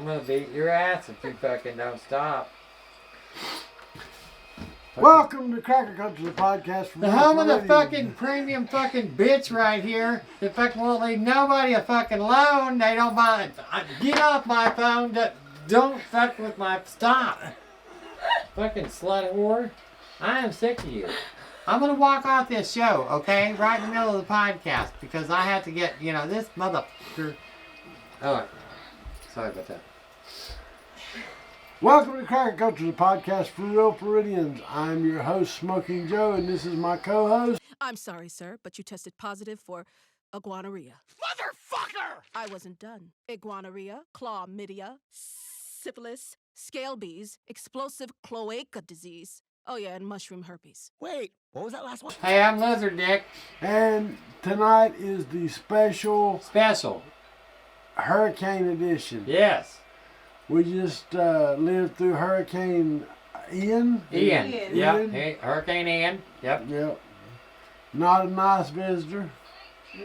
gonna beat your ass if you fucking don't stop. Welcome to Cracker Country, the podcast from The home of the fucking premium fucking bitch right here. They fucking won't leave nobody a fucking loan. They don't buy. Get off my phone. Don't fuck with my stop. Fucking slut whore. I am sick of you. I'm gonna walk off this show, okay? Right in the middle of the podcast because I had to get, this motherfucker. Oh, sorry about that. Welcome to Cracker Country, the podcast for real Floridians. I'm your host, Smokin Joe, and this is my co-host. I'm sorry, sir, but you tested positive for iguanorrhea. Motherfucker! I wasn't done. Iguanorrhea, chlamydia, syphilis, scabies, explosive cloaca disease. Oh yeah, and mushroom herpes. Wait, what was that last one? Hey, I'm Lizard Dick. And tonight is the special Hurricane Edition. Yes. We just lived through Hurricane Ian. Yep. Hey, Hurricane Ian. Yep. Yep. Not a nice visitor.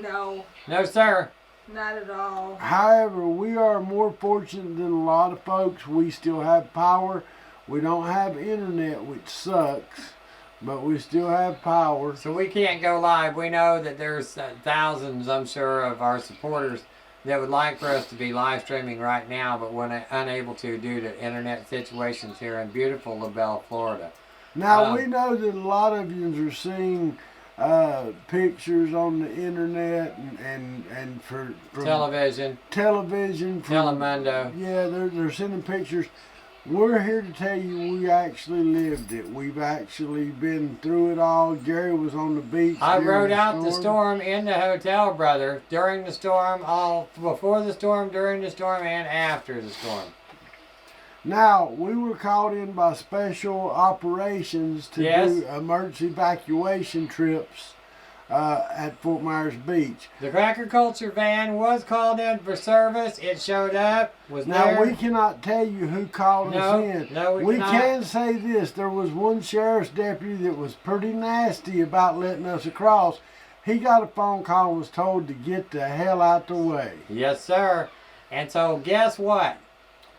No, No, sir. not at all. However, we are more fortunate than a lot of folks. We still have power. We don't have internet, which sucks, but we still have power. So we can't go live. We know that there's thousands, I'm sure, of our supporters that would like for us to be live streaming right now, but we're unable to due to internet situations here in beautiful LaBelle, Florida. Now, we know that a lot of you are seeing pictures on the internet and from Television. Telemundo. Yeah, they're sending pictures. We're here to tell you we actually lived it. We've actually been through it all. Gary was on the beach. I rode out the storm in the hotel, brother, during the storm, before the storm, during the storm, and after the storm. Now, we were called in by special operations to do emergency evacuation trips at Fort Myers Beach. The Cracker Culture van was called in for service. It showed up, was now, there. we cannot tell you who called us in. No, we cannot. can say this. There was one sheriff's deputy that was pretty nasty about letting us across. He got a phone call and was told to get the hell out the way. Yes, sir. And so, guess what?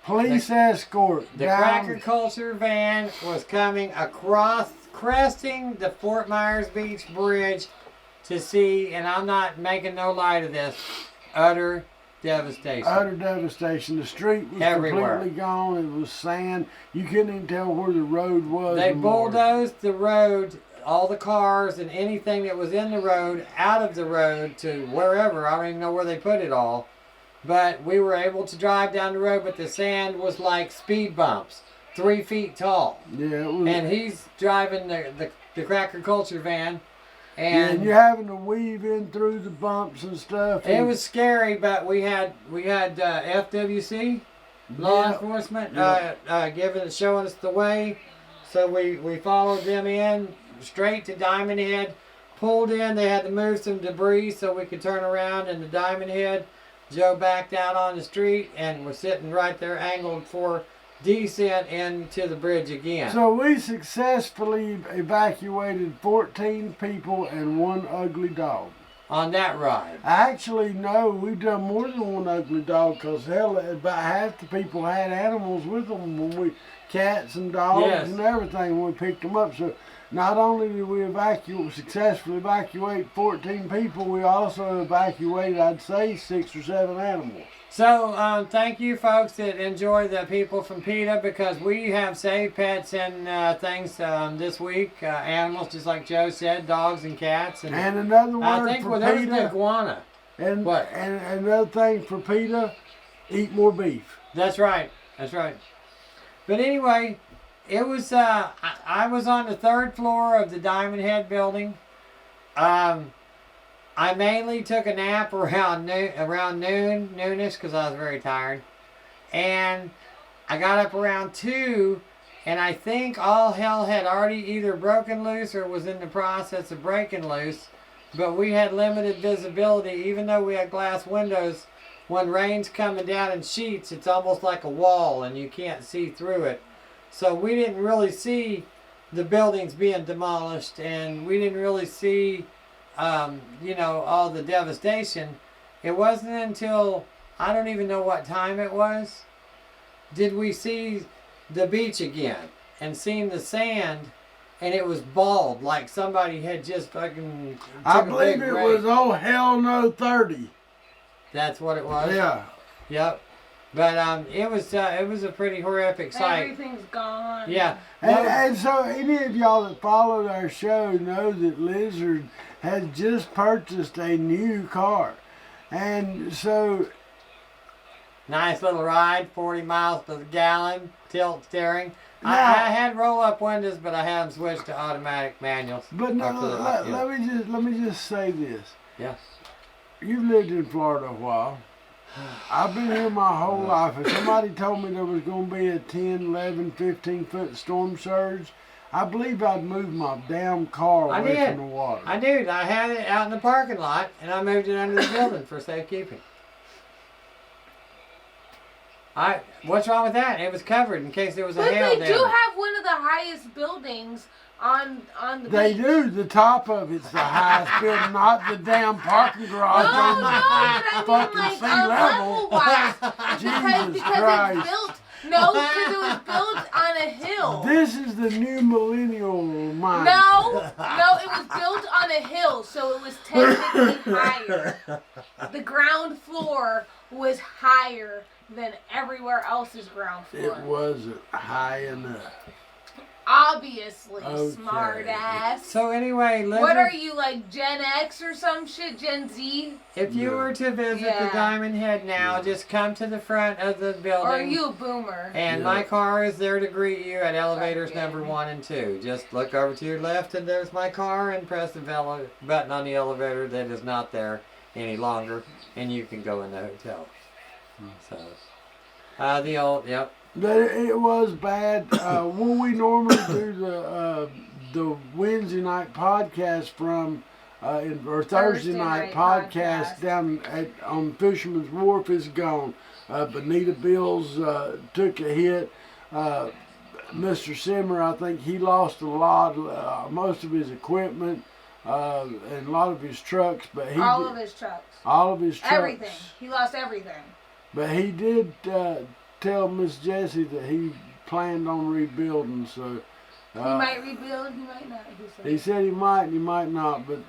Police escort. The Cracker Culture van was coming across, cresting the Fort Myers Beach Bridge to see, and I'm not making no light of this, utter devastation. Utter devastation. The street was everywhere. Completely gone. It was sand. You couldn't even tell where the road was. They bulldozed the road, all the cars and anything that was in the road, out of the road to wherever. I don't even know where they put it all. But we were able to drive down the road, but the sand was like speed bumps, 3 feet tall. Yeah, it was. And he's driving the Cracker Culture van. And you're having to weave in through the bumps and stuff. It was scary, but we had FWC, law enforcement, showing us the way. So we followed them in straight to Diamond Head, pulled in. They had to move some debris so we could turn around in the Diamond Head. Joe backed out on the street and was sitting right there angled for descent into the bridge again. So we successfully evacuated 14 people and one ugly dog. On that ride. Actually, no, we've done more than one ugly dog because hell, about half the people had animals with them cats and dogs and everything when we picked them up. So not only did we successfully evacuate 14 people, we also evacuated, I'd say, 6 or 7 animals. So, thank you folks that enjoy the people from PETA because we have saved pets and things this week. Animals, just like Joe said, dogs and cats. And another word I think for there's PETA. an iguana. And, what? And another thing for PETA, eat more beef. That's right. That's right. But anyway, it was, I was on the 3rd floor of the Diamond Head building. I mainly took a nap around noonish, because I was very tired. And I got up around 2, and I think all hell had already either broken loose or was in the process of breaking loose. But we had limited visibility, even though we had glass windows. When rain's coming down in sheets, it's almost like a wall, and you can't see through it. So we didn't really see the buildings being demolished, and we didn't really see all the devastation. It wasn't until, I don't even know what time it was, did we see the beach again and seen the sand, and it was bald like somebody had just fucking. I took a believe big it rake. was oh hell no 30. That's what it was. Yeah. Yep. But it was a pretty horrific sight. Everything's gone. Yeah. And so any of y'all that followed our show know that Lizard has just purchased a new car. And so Nice little ride, 40 miles to the gallon, tilt steering. I Now- had roll-up windows, but I had them switched to automatic manuals. but no, Or to the- yeah. let me just say this. Yeah. You've lived in Florida a while. I've been here my whole life. If somebody told me there was going to be a 10, 11, 15-foot storm surge, I believe I'd move my damn car I away did. from the water. I did. I had it out in the parking lot, and I moved it under the building for safekeeping. What's wrong with that? It was covered in case there was a But hail they damage. do have one of the highest buildings on the They beach. do. The top of it's the highest building, not the damn parking garage. No, on no, the but I mean fucking like sea a level. level-wise. Jesus because Christ. it's built. No, because it was built on a hill. This is the new millennial mind. No, it was built on a hill, so it was technically higher. The ground floor was higher than everywhere else's ground floor. It wasn't high enough. Obviously, Okay. smart ass. So anyway, Lizard, What are you, like Gen X or some shit? Gen Z? if you No. were to visit the Yeah. Diamond Head now, just come to the front of the building. Or are you a boomer? And Yeah. my car is there to greet you at elevators Okay. number 1 and 2. Just look over to your left and there's my car, and press the button on the elevator that is not there any longer, and you can go in the hotel. So, the old, yep. But it was bad. When we normally do the Wednesday night podcast from or Thursday night podcast down on Fisherman's Wharf is gone. Bonita Bills took a hit. Mr. Simmer, I think he lost a lot, most of his equipment and a lot of his trucks. But he All did- of his trucks. all of his trucks. Everything. He lost everything. But he did tell Miss Jessie that he planned on rebuilding, so He might rebuild, he might not. he said he might and he might not, but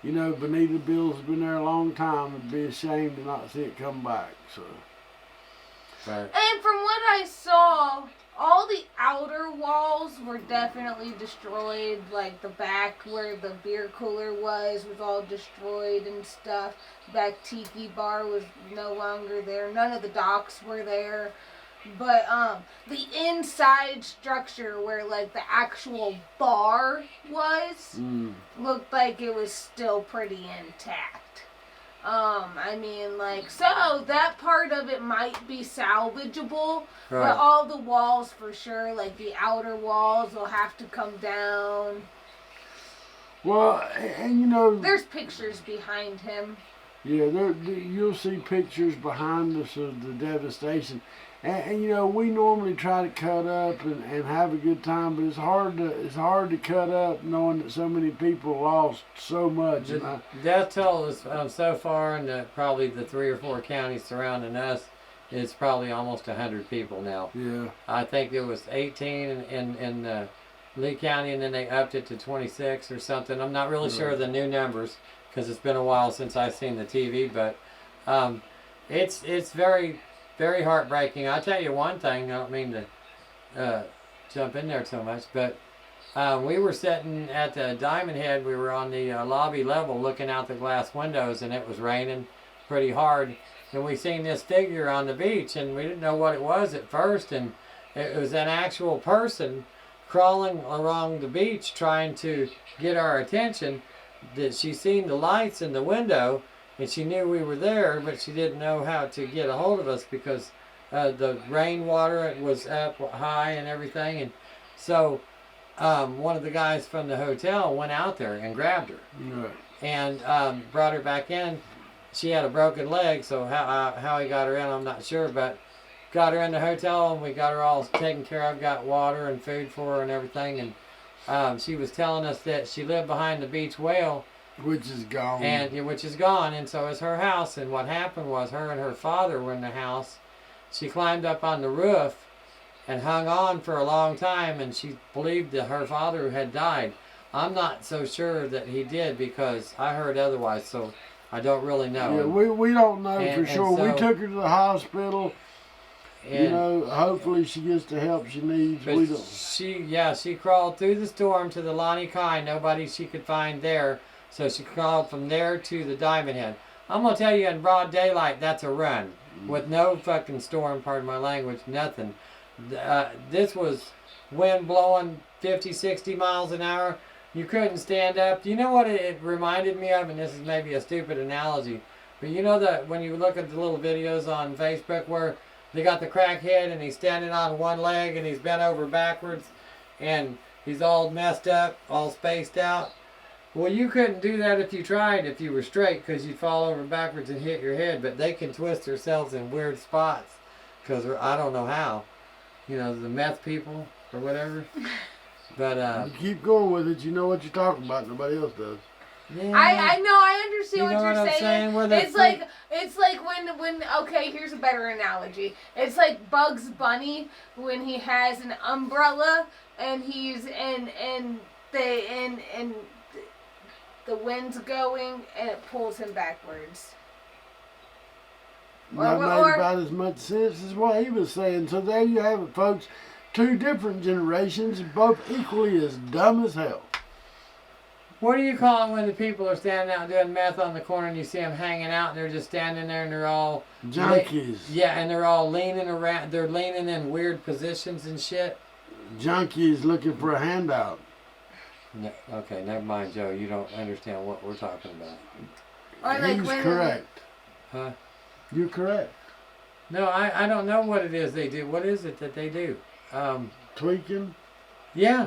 you know, Bonita Bills has been there a long time. It'd be a shame to not see it come back. So Right. And from what I saw, all the outer walls were definitely destroyed. Like the back where the beer cooler was all destroyed and stuff. Back tiki bar was no longer there. None of the docks were there. But the inside structure where like the actual bar was looked like it was still pretty intact. I mean, like, so that part of it might be salvageable, but Right. all the walls for sure, like the outer walls, will have to come down. well, and you know, There's pictures behind him. yeah, you'll see pictures behind us of the devastation. And you know, we normally try to cut up and have a good time, but it's hard to cut up knowing that so many people lost so much. And The death toll is so far in probably the 3 or 4 counties surrounding us is probably almost 100 people now. yeah, I think it was 18 in Lee County, and then they upped it to 26 or something. I'm not really sure of the new numbers because it's been a while since I've seen the TV, but it's very, very heartbreaking. I'll tell you one thing. I don't mean to jump in there so much, but we were sitting at the Diamond Head. We were on the lobby level looking out the glass windows, and it was raining pretty hard. And we seen this figure on the beach, and we didn't know what it was at first, and it was an actual person crawling along the beach trying to get our attention. That she seen the lights in the window, and she knew we were there, but she didn't know how to get a hold of us because the rainwater was up high and everything. And so one of the guys from the hotel went out there and grabbed her right. and brought her back in. She had a broken leg, so how he got her in, I'm not sure, but got her in the hotel, and we got her all taken care of, got water and food for her and everything. And she was telling us that she lived behind the beach whale, Which is gone. and which is gone, and so is her house. And what happened was her and her father were in the house. she climbed up on the roof and hung on for a long time, and she believed that her father had died. I'm not so sure that he did because I heard otherwise, so I don't really know. Yeah, we don't know And- for sure. so- We took her to the hospital. And, You know, hopefully she gets the help she needs. but We don't. she crawled through the storm to the Lonnie Kai. Nobody she could find there, so she crawled from there to the Diamond Head. I'm gonna tell you, in broad daylight, that's a run with no fucking storm. Pardon my language. Nothing. This was wind blowing 50, 60 miles an hour. You couldn't stand up. You know what it reminded me of, and this is maybe a stupid analogy, but you know that when you look at the little videos on Facebook where they got the crackhead and he's standing on one leg and he's bent over backwards and he's all messed up, all spaced out. Well, you couldn't do that if you tried, if you were straight, because you'd fall over backwards and hit your head. But they can twist themselves in weird spots because I don't know how. You know, the meth people or whatever. But You keep going with it. You know what you're talking about. Nobody else does. yeah. I know, I understand You what know you're what I'm saying? Where they It's like when okay, here's a better analogy. It's like Bugs Bunny when he has an umbrella and he's and the wind's going and it pulls him backwards. That made about as much sense as what he was saying. So there you have it, folks. Two different generations, both equally as dumb as hell. What do you call it when the people are standing out doing meth on the corner and you see them hanging out and they're just standing there and they're all Junkies. Yeah, and they're all leaning around. They're leaning in weird positions and shit. Junkies looking for a handout. No, okay, never mind, Joe. You don't understand what we're talking about. Or like He's when correct. Huh? You're correct. No, I don't know what it is they do. What is it that they do? Tweaking. Yeah,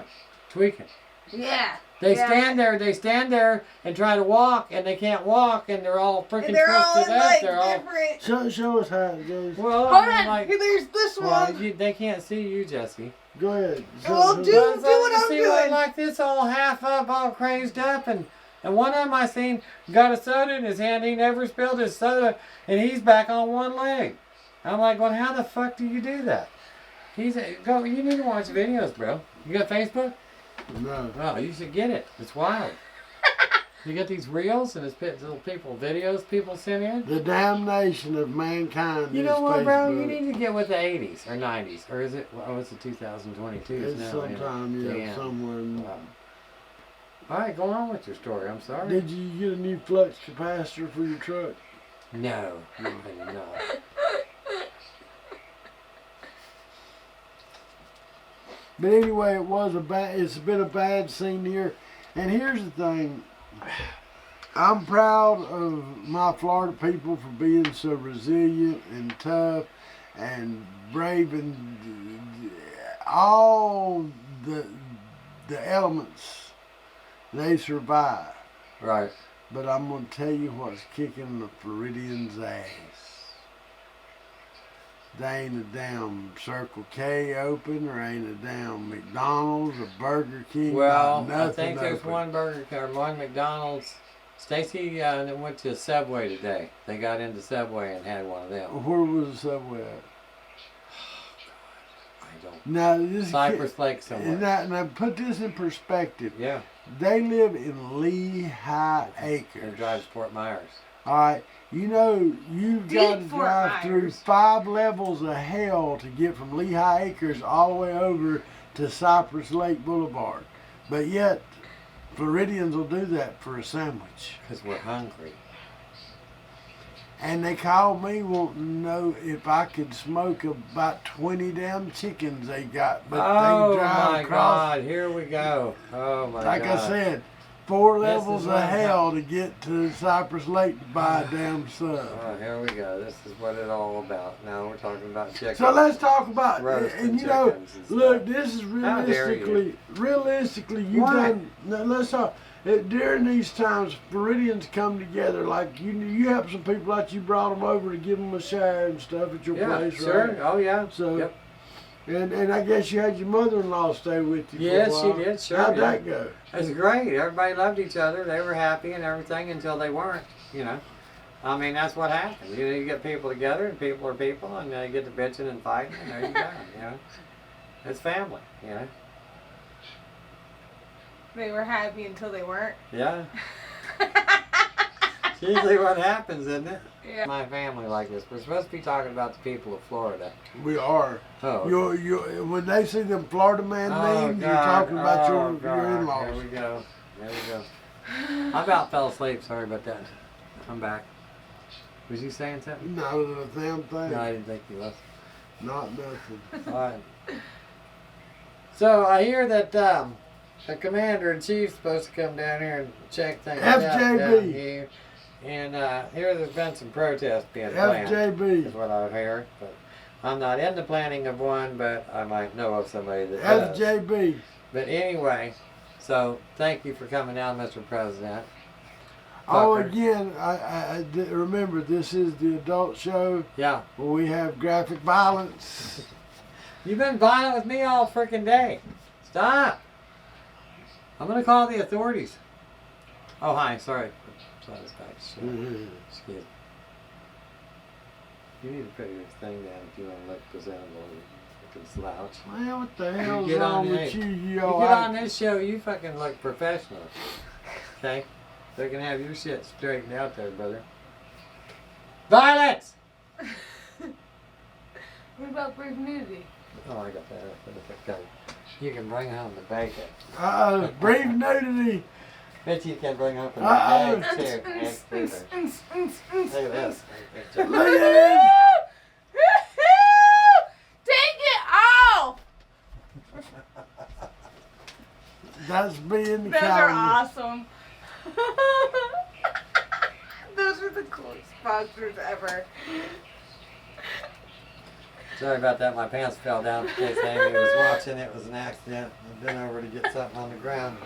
tweaking. Yeah. They Yeah. stand there and try to walk, and they can't walk, and they're all freaking And they're all twisted up. like They're all different. Show us how it goes. well. Hold I mean, on, like, there's this well, one. they can't see you, Jesse. Go ahead. Well, do But what you I'm see doing. one like this, all half up, all crazed up, and one of them I seen got a soda in his hand. He never spilled his soda, and he's back on one leg. I'm like, well, how the fuck do you do that? Go. You need to watch videos, bro. You got Facebook? No. Oh, you should get it. It's wild. You get these reels and it's little videos people send in. The damnation of mankind. You is know what, bro? Facebook. You need to get with the 80s or 90s. Or is it, oh, it's the 2022. It's now, sometime, yeah. yeah, Damn. somewhere. Wow. All right, go on with your story. I'm sorry. Did you get a new flux capacitor for your truck? No, you did not. But anyway, it's been a bad scene here. And here's the thing. I'm proud of my Florida people for being so resilient and tough and brave and all the elements they survive. Right. But I'm going to tell you what's kicking the Floridians' ass. There ain't a damn Circle K open, or ain't a damn McDonald's or Burger King. Well, nothing I think there's open. one Burger King or one McDonald's. Stacy went to Subway today. They got into Subway and had one of them. Where was the Subway at? I don't. Now, this Cypress Lake somewhere. Now, put this in perspective. Yeah. They live in Lehigh They Acres. drive to Fort Myers. All right. You know, you've got to Deep Fort drive through Myers. 5 levels of hell to get from Lehigh Acres all the way over to Cypress Lake Boulevard. But yet, Floridians will do that for a sandwich. Because we're hungry. And they called me wanting to know if I could smoke about 20 damn chickens they got. But Oh they drive my across, God, here we go. Oh my like God. I said, 4 This levels is of what hell to get to Cypress Lake to buy a damn sub. Oh, here we go. This is what it's all about. Now we're talking about chickens. So let's talk about, Roasting and you know, chickens and look, stuff. this is How dare you. realistically, you've Why? done, now let's talk, during these times, Floridians come together, like you have some people like you brought them over to give them a shower and stuff at your Yeah, place, sure. right? Oh yeah. So, Yep. and I guess you had your mother-in-law stay with you Yes, for a she while. did, sure, How'd yeah. that go? It was great. Everybody loved each other. They were happy and everything until they weren't, you know. I mean, that's what happens. You get people together, and people are people, and they get to bitching and fighting, and there you go. You know, it's family. You know. They were happy until they weren't. Yeah. It's usually what happens, isn't it? Yeah. My family like this. We're supposed to be talking about the people of Florida. We are. Oh. When they see them Florida man names, you're talking about your in-laws. There we go. There we go. I about fell asleep. Sorry about that. I'm back. Was you saying something? No, the damn thing. No, I didn't think you was. Not nothing. All right. So I hear that the commander-in-chief's supposed to come down here and check things out FJB. down here. And here there's been some protests being planned. FJB. Is what I've heard. But I'm not in the planning of one, but I might know of somebody that does. FJB. But anyway, so thank you for coming down, Mr. President. Oh, Fucker. again, I remember this is the adult show Yeah. where we have graphic violence. You've been violent with me all freaking day. Stop. I'm going to call the authorities. Oh, hi. Sorry. Sorry, this guy. Excuse me. You need to put your thing down if you want to look presentable. You can slouch. Man, what the hell's get wrong on with the- you? You get on this show, you fucking look professional. Okay? They can have your shit straightened out there, brother. Violence! What about brief nudity? Oh, I got that. Okay. You can bring home the bacon. Brief nudity. Bet you can bring home the Uh-oh. eggs too. Eggs too. Look at this. Look at this. Take it off! That's being the Those are calendar. awesome. Those are the coolest posters ever. Sorry about that. My pants fell down in case Amy was watching. It was an accident. I've been over to get something on the ground.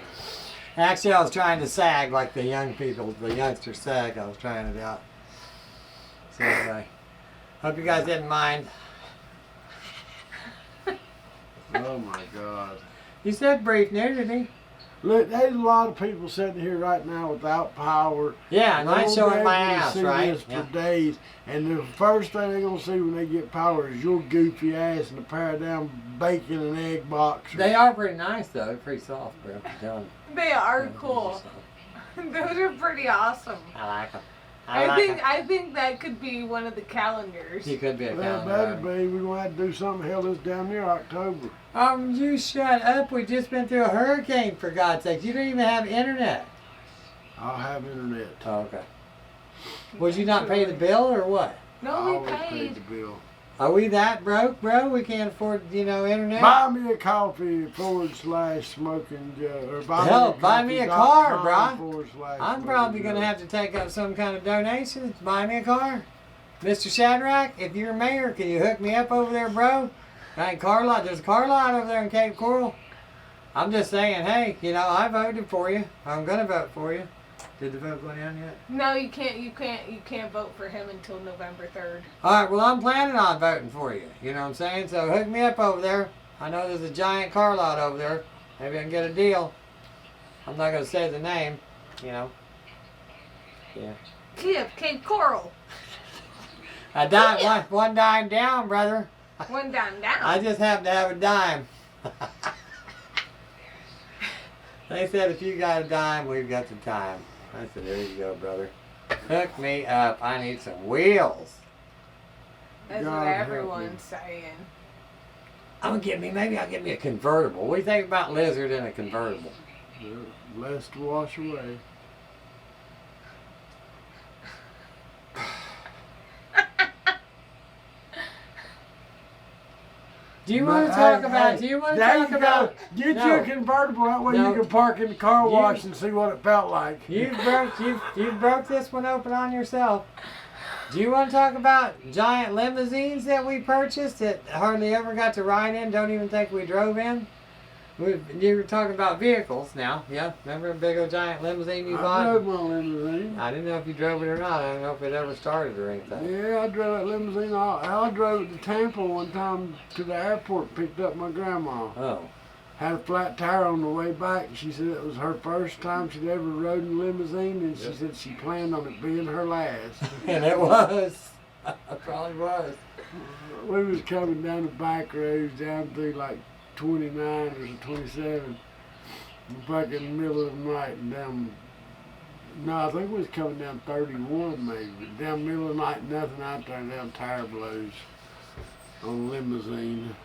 Actually, I was trying to sag like the young people, the youngsters sag. I was trying it out. So anyway, hope you guys didn't mind. Oh my God. You said brief nudity. Look, there's a lot of people sitting here right now without power. Yeah, and I'm They'll showing be my able to ass, see right? this Yeah. for days, and the first thing they're gonna see when they get power is your goofy ass and a pair of damn bacon and egg boxers. They are pretty nice though. They're pretty soft, bro. I'm telling you. They are They're cool. soft. Those are pretty awesome. I like them. I think that could be one of the calendars. You could be a Well, better calendar. be. We're gonna have to do something. Hell, it's down near October. You shut up. We just been through a hurricane, for God's sake. You don't even have internet. I'll have internet. Oh, okay. Would you not pay the bill or what? No, I we always pay paid. the bill. Are we that broke, bro? We can't afford, internet? Buy me a coffee /Smokin or buy Hell, me a buy me a coffee.com car, /Smokin I'm probably going to have to take up some kind of donation to buy me a car. Mr. Shadrack, if you're mayor, can you hook me up over there, bro? There's a car lot over there in Cape Coral. I'm just saying, hey, I voted for you. I'm going to vote for you. Did the vote go down yet? No, you can't. You can't vote for him until November 3rd. All right, well, I'm planning on voting for you. You know what I'm saying? So hook me up over there. I know there's a giant car lot over there. Maybe I can get a deal. I'm not going to say the name, Yeah. Cape Coral. A dime, one dime down, brother. One down. I just happen to have a dime. They said if you got a dime, we've got the time. I said, there you go, brother. Hook me up. I need some wheels. That's God what help everyone's saying. Maybe I'll get me a convertible. What do you think about Lizard in a convertible? Less to wash away. Do you want to talk about? There you Get go. Get No. you a convertible. That way No. you can park in the car You- wash and see what it felt like. You broke this one open on yourself. Do you want to talk about giant limousines that we purchased that hardly ever got to ride in? Don't even think we drove in. You were talking about vehicles now, yeah? Remember a big old giant limousine you I bought? drove my limousine. I didn't know if you drove it or not. I don't know if it ever started or anything. Yeah, I drove that limousine. I drove it to Tampa one time to the airport and picked up my grandma. Oh, had a flat tire on the way back. She said it was her first time she'd ever rode in a limousine, and she said she planned on it being her last. And it was. It probably was. We was coming down the back roads down through like 29 or 27, back in the middle of the night and down. No, I think we was coming down 31 maybe. Down the middle of the night, nothing out there, down tire blows on a limousine.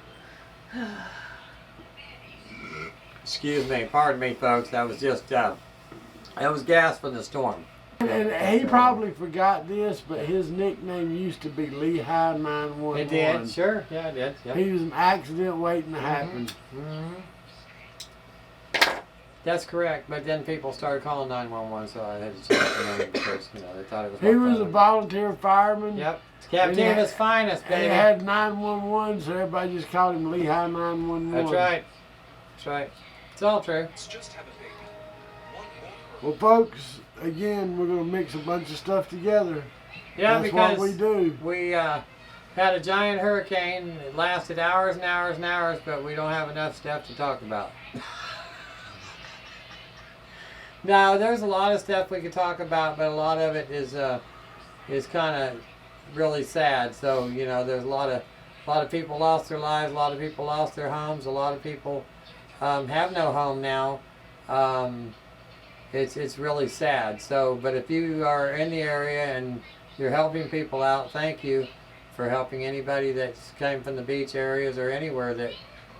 Excuse me, pardon me, folks. That was just, that was gas from the storm. And he probably forgot this, but his nickname used to be Lehigh 911. It did, sure. Yeah, it did. Yep. He was an accident waiting to happen. Mm-hmm. That's correct, but then people started calling 911, so I had to change the name because, you know, they thought it was... He was a volunteer fireman. Yep. Captain of his finest, baby. They had 911, so everybody just called him Lehigh 911. That's right. That's right. It's all true. Let's just have a baby. Well, folks, again, we're going to mix a bunch of stuff together. Yeah, That's because what we do. We had a giant hurricane. It lasted hours and hours and hours, but we don't have enough stuff to talk about. No, there's a lot of stuff we could talk about, but a lot of it is kind of really sad. So, you know, there's a lot of people lost their lives, a lot of people lost their homes, a lot of people have no home now. It's really sad. So, but if you are in the area and you're helping people out, thank you for helping anybody that's came from the beach areas or anywhere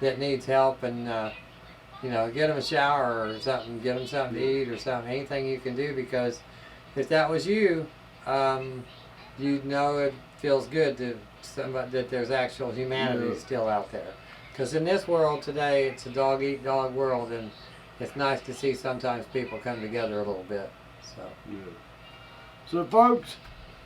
that needs help, and you know, get them a shower or something, get them something to eat or something, anything you can do, because if that was you, you know it feels good to somebody that there's actual humanity still out there. Because in this world today, it's a dog-eat-dog world, and it's nice to see sometimes people come together a little bit. So, So, folks,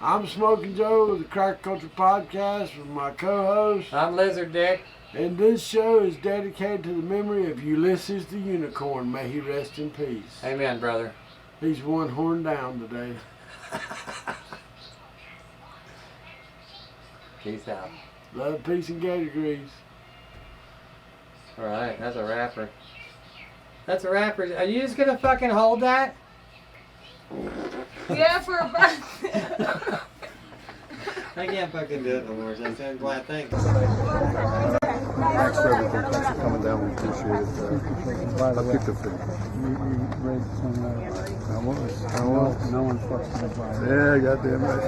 I'm Smokin Joe with the Crack Culture Podcast with my co-host. I'm Lizard Dick. And this show is dedicated to the memory of Ulysses the Unicorn. May he rest in peace. Amen, brother. He's one horn down today. Peace out. Love, peace, and gator grease. All right, that's a rapper. That's a rapper. Are you just gonna fucking hold that? Yeah, for a birthday. I can't fucking do it no more. I said, well, thanks. Thanks for everything. Thanks for coming down. We appreciate it. I picked up things. You raised some, no one fucks with my Yeah, goddamn right.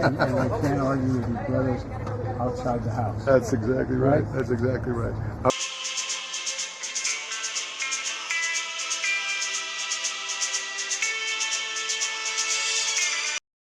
and I can't argue with your brothers outside the house. That's exactly right. That's exactly right.